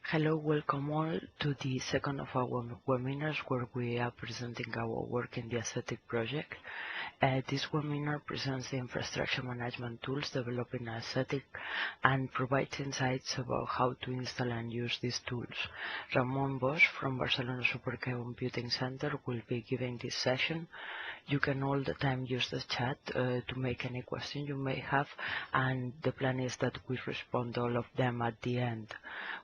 Hello, welcome all to the second of our webinars where we are presenting our work in the ASCETiC project. This webinar presents the infrastructure management tools developed in ASCETiC and provides insights about how to install and use these tools. Ramon Bosch from Barcelona Supercomputing Center will be giving this session. You can all the time use the chat to make any question you may have, and the plan is that we respond to all of them at the end,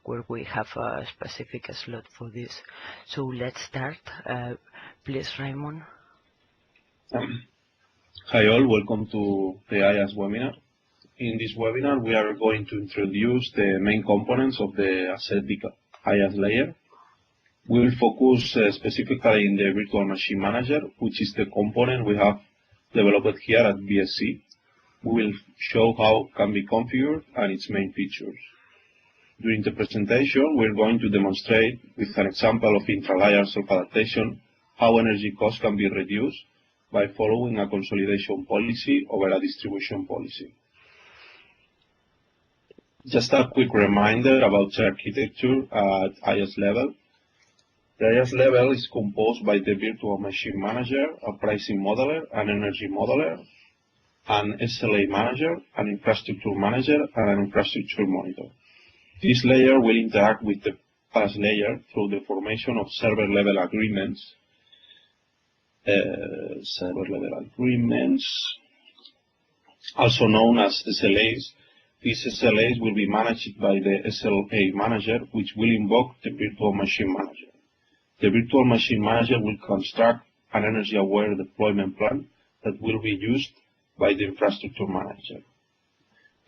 where we have a specific slot for this. So let's start. Please, Raymond. Hi all, welcome to the IaaS webinar. In this webinar, we are going to introduce the main components of the ASCETiC IaaS layer. We will focus specifically in the virtual machine manager, which is the component we have developed here at BSc. We will show how it can be configured and its main features. During the presentation, we're going to demonstrate with an example of intra-layer self-adaptation how energy costs can be reduced by following a consolidation policy over a distribution policy. Just a quick reminder about the architecture at IaaS level. The IaaS level is composed by the virtual machine manager, a pricing modeler, an energy modeler, an SLA manager, an infrastructure manager, and an infrastructure monitor. This layer will interact with the PaaS layer through the formation of server-level agreements. Also known as SLAs. These SLAs will be managed by the SLA manager, which will invoke the virtual machine manager. The virtual machine manager will construct an energy-aware deployment plan that will be used by the infrastructure manager.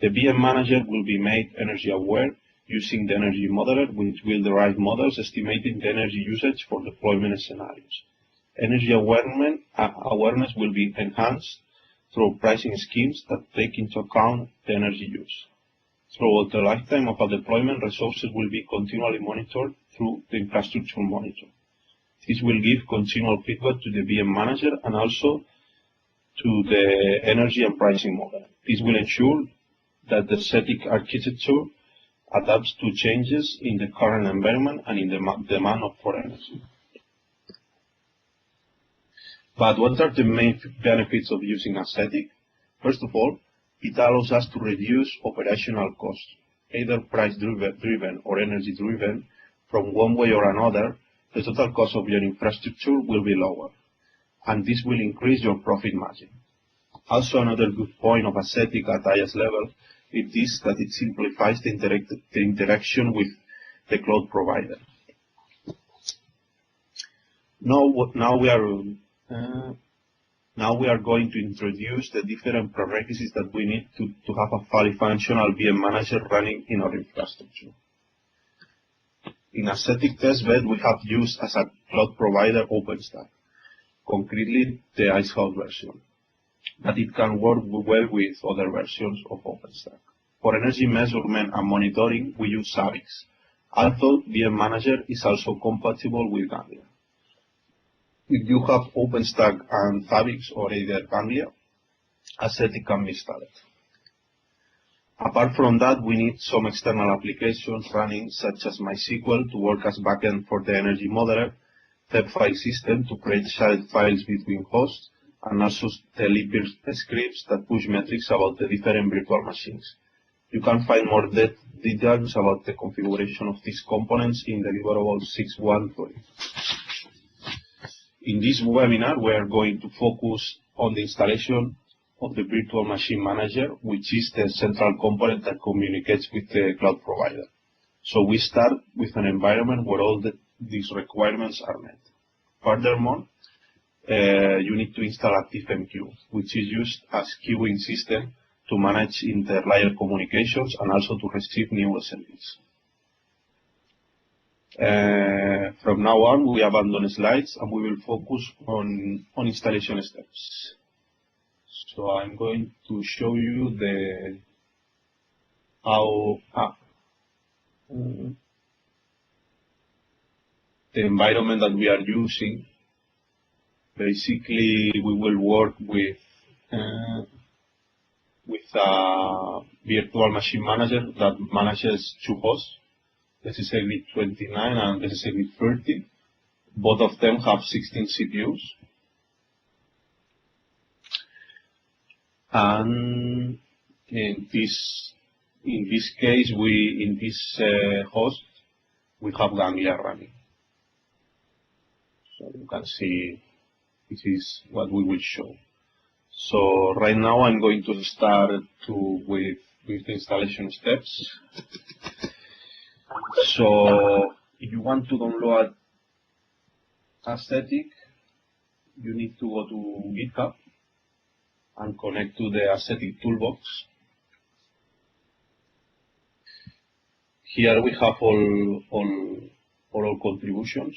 The VM manager will be made energy-aware using the energy modeler, which will derive models estimating the energy usage for deployment scenarios. Energy awareness will be enhanced through pricing schemes that take into account the energy use. Throughout the lifetime of a deployment, resources will be continually monitored through the infrastructure monitor. This will give continual feedback to the VM manager and also to the energy and pricing model. This will ensure that the ASCETiC architecture adapts to changes in the current environment and in the demand for energy. But what are the main benefits of using ASCETiC? First of all, it allows us to reduce operational costs, either price-driven or energy-driven. From one way or another, the total cost of your infrastructure will be lower, and this will increase your profit margin. Also, another good point of ASCETiC at IaaS level is that it simplifies the interaction with the cloud provider. Now we are going to introduce the different prerequisites that we need to have a fully functional VM manager running in our infrastructure. In ASCETiC testbed, we have used as a cloud provider OpenStack, concretely the IceHouse version, but it can work well with other versions of OpenStack. For energy measurement and monitoring, we use ASCETiC, although VM manager is also compatible with Ganglia. If you have OpenStack and ASCETiC or either Ganglia, ASCETiC can be installed. Apart from that, we need some external applications running, such as MySQL to work as backend for the energy modeler, the file system to create shared files between hosts, and also the libvirt scripts that push metrics about the different virtual machines. You can find more details about the configuration of these components in the deliverable 6.1.20. In this webinar, we are going to focus on the installation of the virtual machine manager, which is the central component that communicates with the cloud provider. So we start with an environment where all these requirements are met. Furthermore, you need to install ActiveMQ, which is used as queuing system to manage inter-layer communications and also to receive new SLAs. From now on, we abandon slides and we will focus on installation steps. So I'm going to show you the environment that we are using. Basically, we will work with a virtual machine manager that manages two hosts. SSL grid 29 and SSL grid 30. Both of them have 16 CPUs. And in this case, in this host, we have Ganglia running. So you can see this is what we will show. So right now I'm going to start with the installation steps. So if you want to download ASCETiC, you need to go to GitHub and connect to the ASCETiC toolbox. Here we have all our contributions.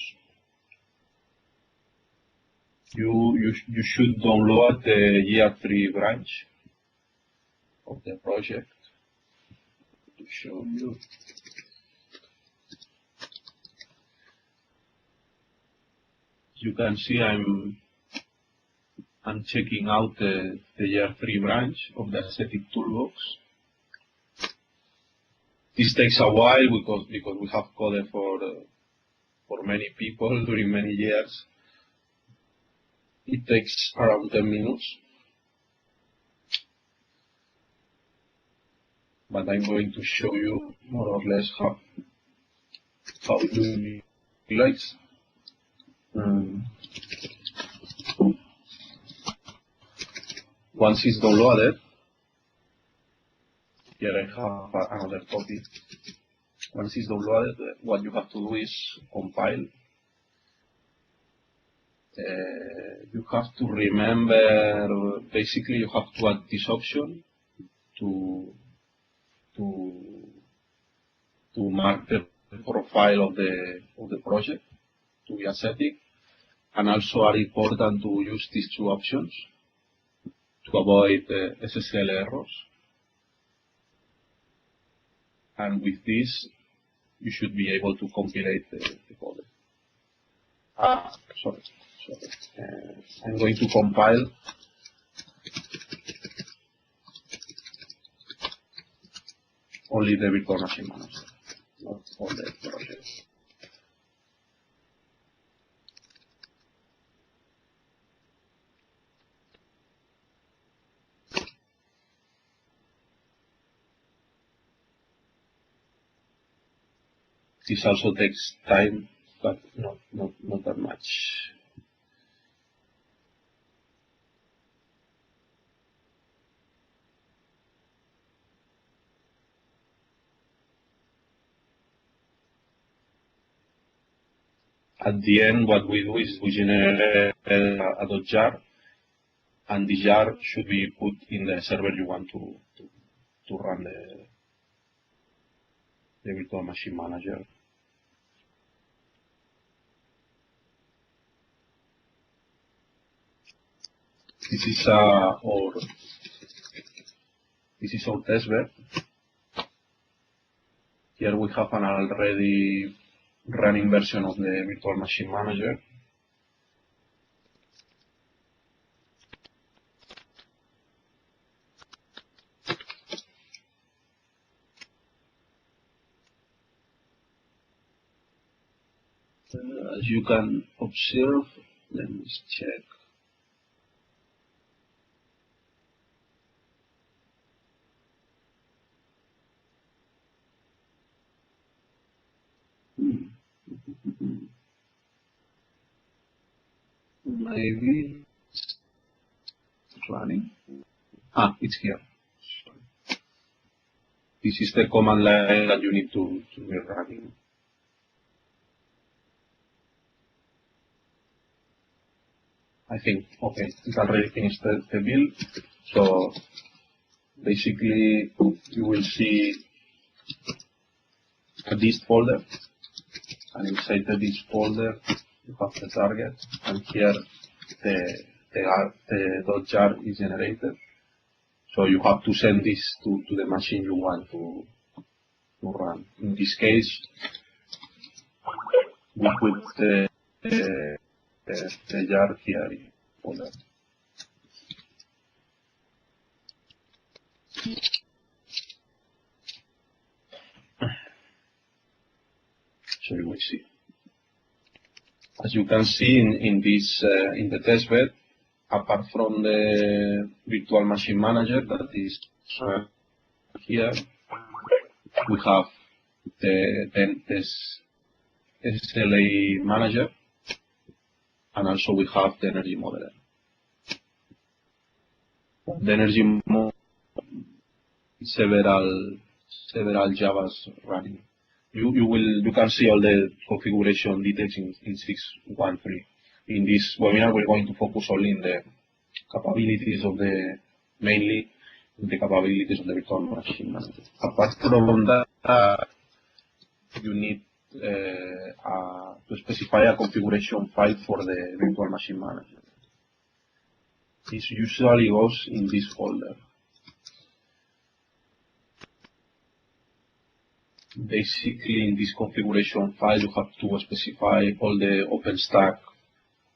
You should download the year 3 branch of the project to show you. You can see I'm checking out the year 3 branch of the ASCETiC toolbox. This takes a while because we have coded for many people during many years. It takes around 10 minutes. But I'm going to show you more or less how it looks. Once it's downloaded, here I have another copy. Once it's downloaded, what you have to do is compile. You have to remember, basically you have to add this option to mark the profile of the project to be ASCETiC, and also are important to use these two options to avoid SSL errors. And with this, you should be able to compile the code. Sorry. I'm going to compile. Only the virtual machine manager, not all the projects. This also takes time, but not that much. At the end, what we do is we generate a .jar, and the jar should be put in the server you want to run the virtual machine manager. This is our testbed. Here we have an already running version of the virtual machine manager. As you can observe, let me check. Maybe it's running. It's here. Sorry. This is the command line that you need to be running. I think, okay, it already finished the build. So basically, you will see a dist folder, and inside the dist folder, you have the target, and here the .jar is generated. So you have to send this to the machine you want to run. In this case, we put the jar here in folder. So you will see. As you can see in this in the test bed, apart from the virtual machine manager that is here, we have this SLA manager, and also we have the energy modeler. The energy modeler, several Javas running. You can see all the configuration details in 6.13. In this webinar, we're going to focus only in the capabilities of mainly the capabilities of the virtual machine manager. Apart from that, you need to specify a configuration file for the virtual machine manager. This usually goes in this folder. Basically, in this configuration file, you have to specify all the OpenStack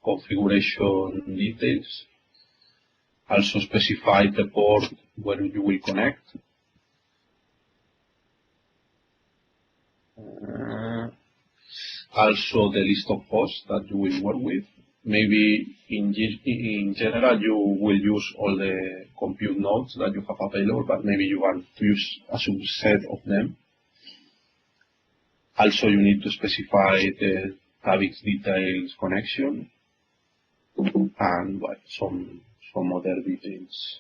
configuration details. Also specify the port where you will connect. Also the list of hosts that you will work with. Maybe in general you will use all the compute nodes that you have available, but maybe you want to use a subset of them. Also you need to specify the TABIX details connection and some other details.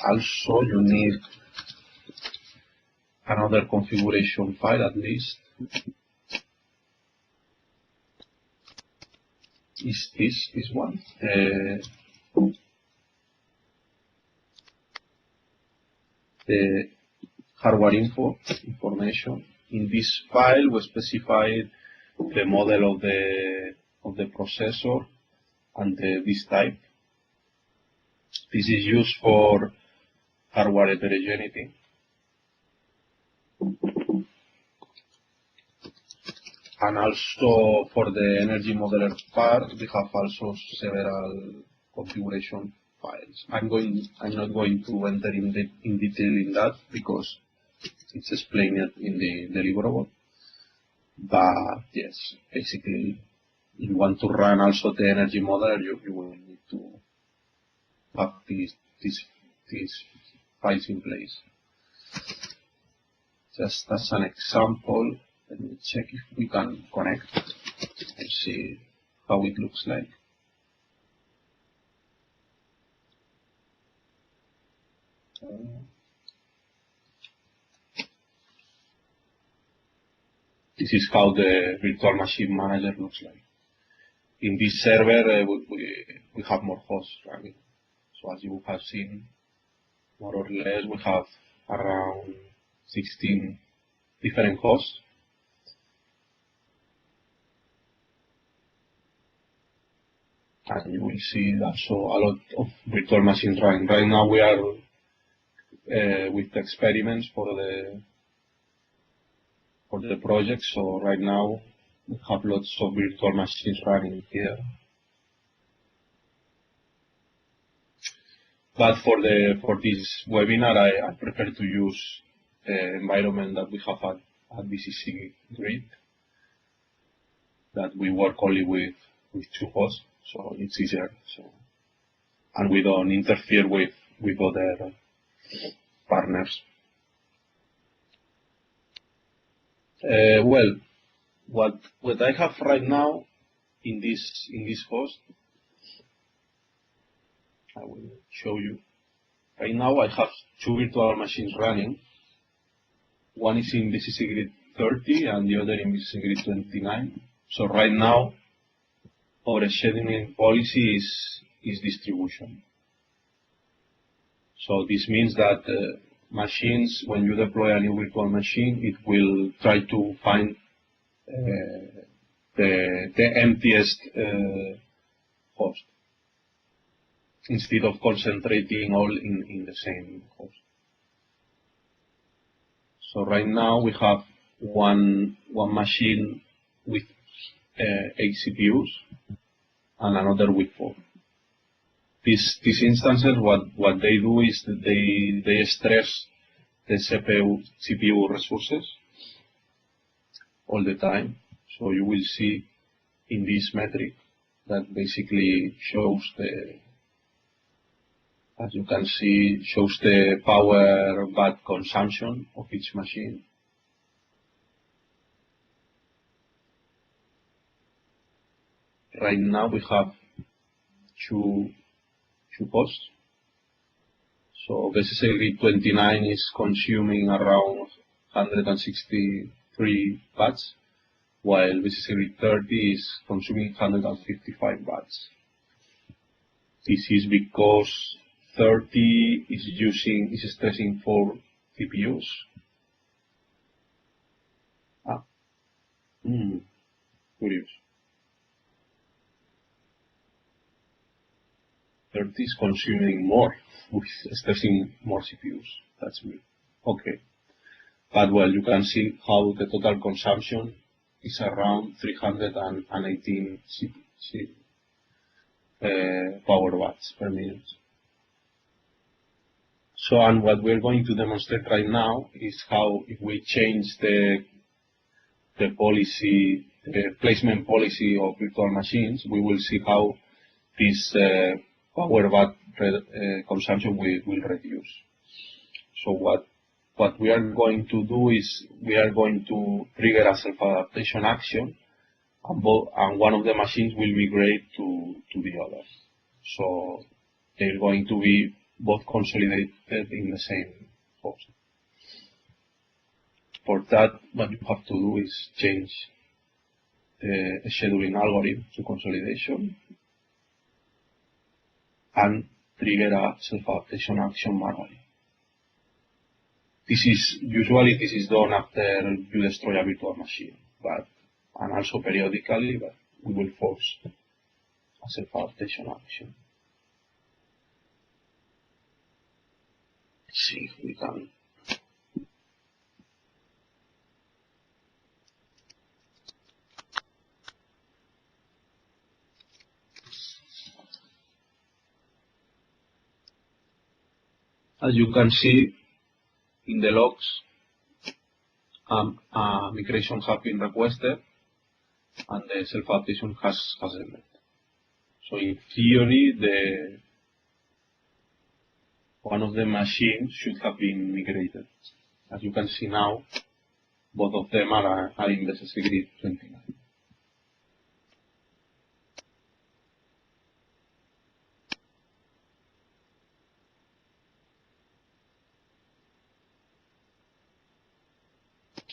Also you need another configuration file at least. Is this one. The hardware information. In this file we specified the model of the processor and the disk type. This is used for hardware heterogeneity. And also for the energy modeler part, we have also several configuration files. I'm not going to enter in detail in that because it's explained in the deliverable. But yes, basically, if you want to run also the energy modeler, you will need to have these files in place. Just as an example, let me check if we can connect and see how it looks like. This is how the virtual machine manager looks like. In this server, we have more hosts running. So as you have seen, more or less, we have around 16 different hosts. And you will see also a lot of virtual machines running. Right now we are with experiments for the project. So right now we have lots of virtual machines running here. But for this webinar, I prefer to use the environment that we have at BCC Grid, that we work only with 2 hosts, so it's easier. And we don't interfere with other partners. Well, what I have right now in this host, I will show you. Right now I have 2 virtual machines running. One is in BCC Grid 30 and the other in BCC Grid 29. So right now our scheduling policy is distribution. So this means that machines, when you deploy a new virtual machine, it will try to find the emptiest host, instead of concentrating all in the same host. So right now we have one machine with 8 CPUs and another with 4. These instances, what they do is that they stress the CPU resources all the time. So you will see in this metric that basically shows the, as you can see, shows the power watt consumption of each machine. Right now we have two posts. So basically 29 is consuming around 163 watts, while basically 30 is consuming 155 watts. This is because 30 is stressing 4 CPUs. Curious. 30 is consuming more, with stressing more CPUs. That's weird. Okay. But well, you can see how the total consumption is around 318 power watts per minute. So, and what we're going to demonstrate right now is how, if we change the policy, the placement policy of virtual machines, we will see how this power watt consumption will reduce. So what we are going to do is we are going to trigger a self-adaptation action, and one of the machines will migrate to the other. So they're going to be both consolidated in the same host. For that, what you have to do is change the scheduling algorithm to consolidation and trigger a self-adaptation action manually. This is done after you destroy a virtual machine, and also periodically, but we will force a self-adaptation action. Let's see if we can. As you can see in the logs, migration has been requested and the self-adaptation has ended. So in theory, one of the machines should have been migrated. As you can see now, both of them are in the SSD 29.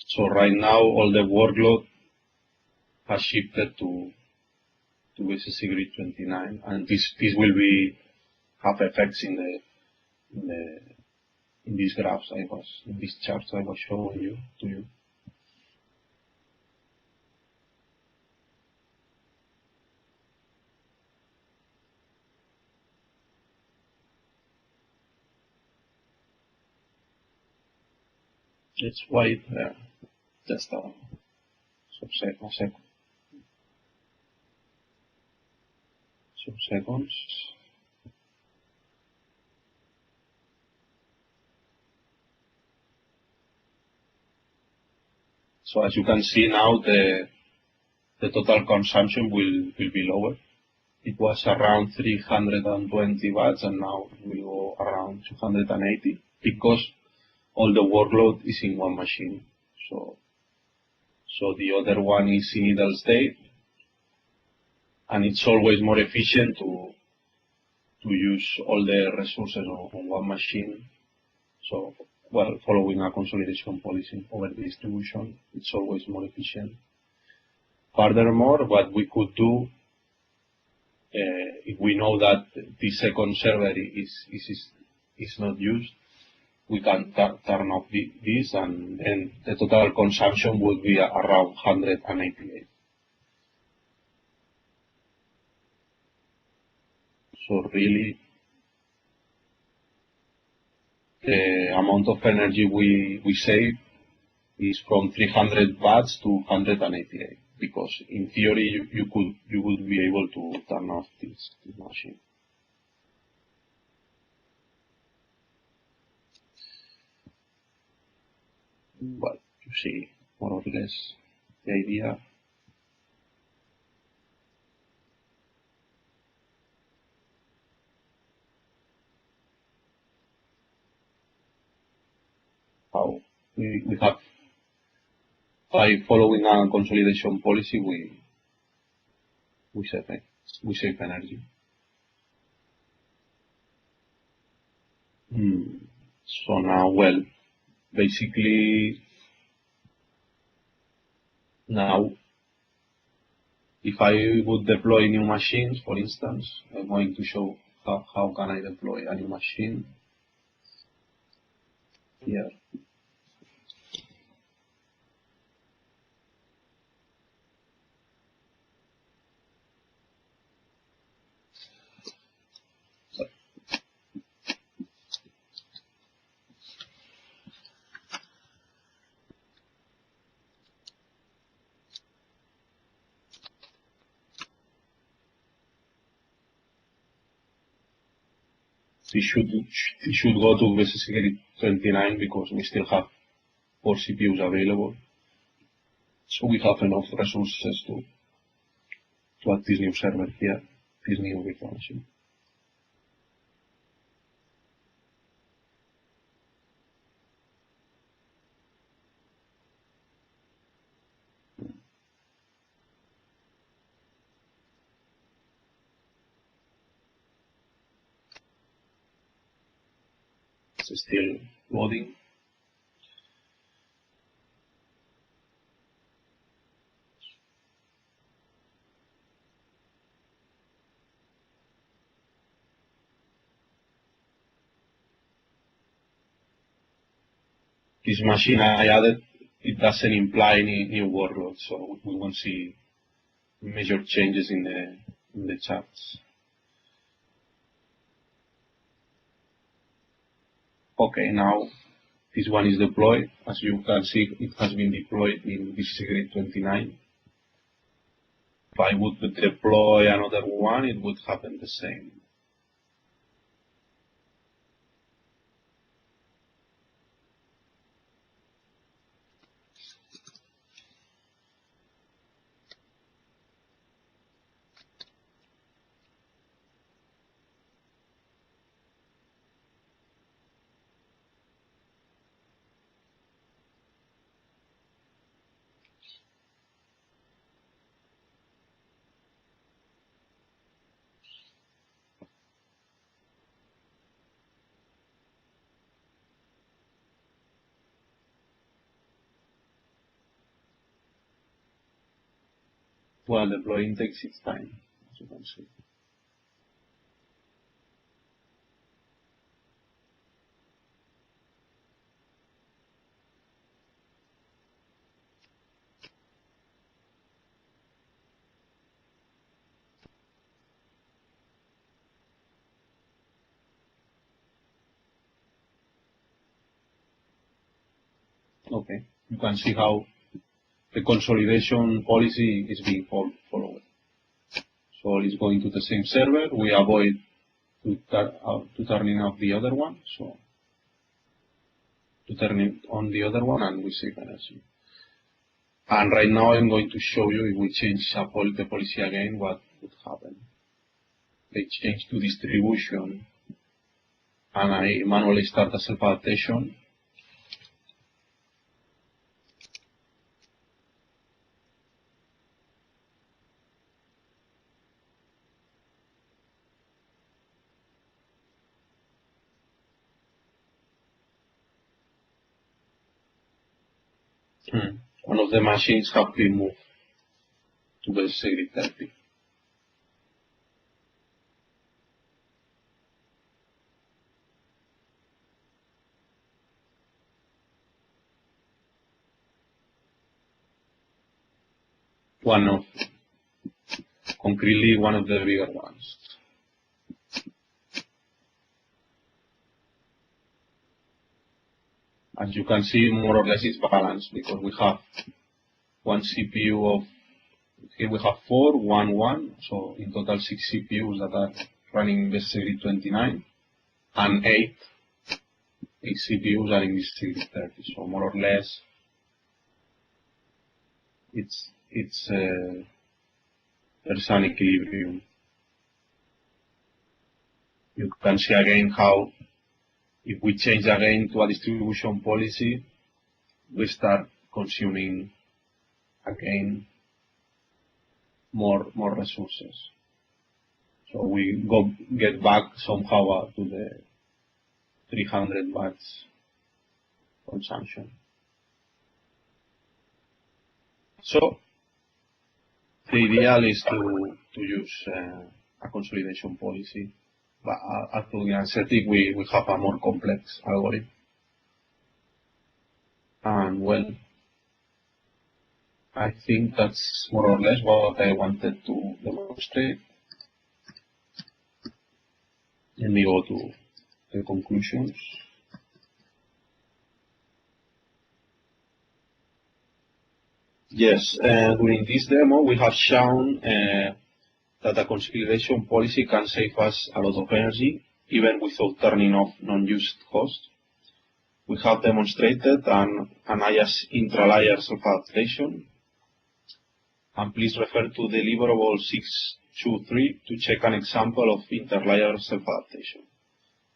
So right now, all the workload has shifted to SSD 29, and this will have effects in these graphs in these charts I was showing to you. Let's wait just a second. Some seconds. So as you can see now, the total consumption will be lower. It was around 320 watts, and now it will go around 280 because all the workload is in one machine. So the other one is in idle state, and it's always more efficient to use all the resources on one machine. So, well, following a consolidation policy over distribution, it's always more efficient. Furthermore, what we could do, if we know that the second server is not used, we can turn off this, and then the total consumption would be around 188. So really, the amount of energy we save is from 300 watts to 188, because in theory you would be able to turn off this machine. Well, you see more or less the idea. How we have, by following a consolidation policy, we save energy. So now, well, basically now, if I would deploy new machines, for instance, I'm going to show how can I deploy a new machine here. It should go to ASCETiC 29 because we still have 4 CPUs available. So we have enough resources to add this new server here, this new virtual machine. It's still loading. This machine I added, it doesn't imply any new workload, so we won't see major changes in the charts. Okay, now this one is deployed. As you can see, it has been deployed in ASCETiC 29. If I would deploy another one, it would happen the same. Well, deploying takes its time, as you can see. Okay, you can see how the consolidation policy is being followed. So it's going to the same server. We avoid to turning off the other one. So to turn it on the other one, and we save energy. And right now I'm going to show you if we change the policy again, what would happen. They change to distribution, and I manually start a self-adaptation. One of the machines have been moved to the ASCETiC 30. Concretely one of the bigger ones. As you can see, more or less it's balanced because we have one CPU of, here we have 4, 1, 1, so in total 6 CPUs that are running the ASCETiC 29, and 8 CPUs are in ASCETiC 30, so more or less there's an equilibrium. You can see again how if we change again to a distribution policy, we start consuming again more resources. So we get back somehow to the 300 watts consumption. So the ideal is to use a consolidation policy, but actually in ASCETiC we have a more complex algorithm. And well, I think that's more or less what I wanted to demonstrate. Let me go to the conclusions. Yes, during this demo we have shown that a consolidation policy can save us a lot of energy, even without turning off non-used costs. We have demonstrated an IaaS intra-layer self-adaptation. And please refer to deliverable 623 to check an example of inter-layer self-adaptation.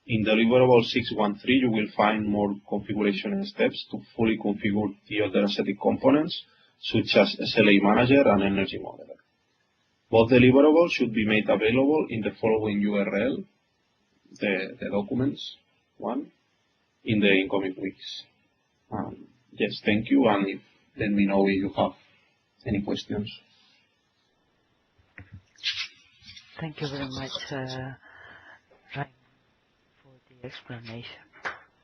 In deliverable 613, you will find more configuration steps to fully configure the other ASCETiC components, such as SLA Manager and Energy Modeler. Both deliverables should be made available in the following URL, the documents one, in the incoming weeks. Yes, thank you, and let me know if you have any questions. Thank you very much, Ryan, for the explanation.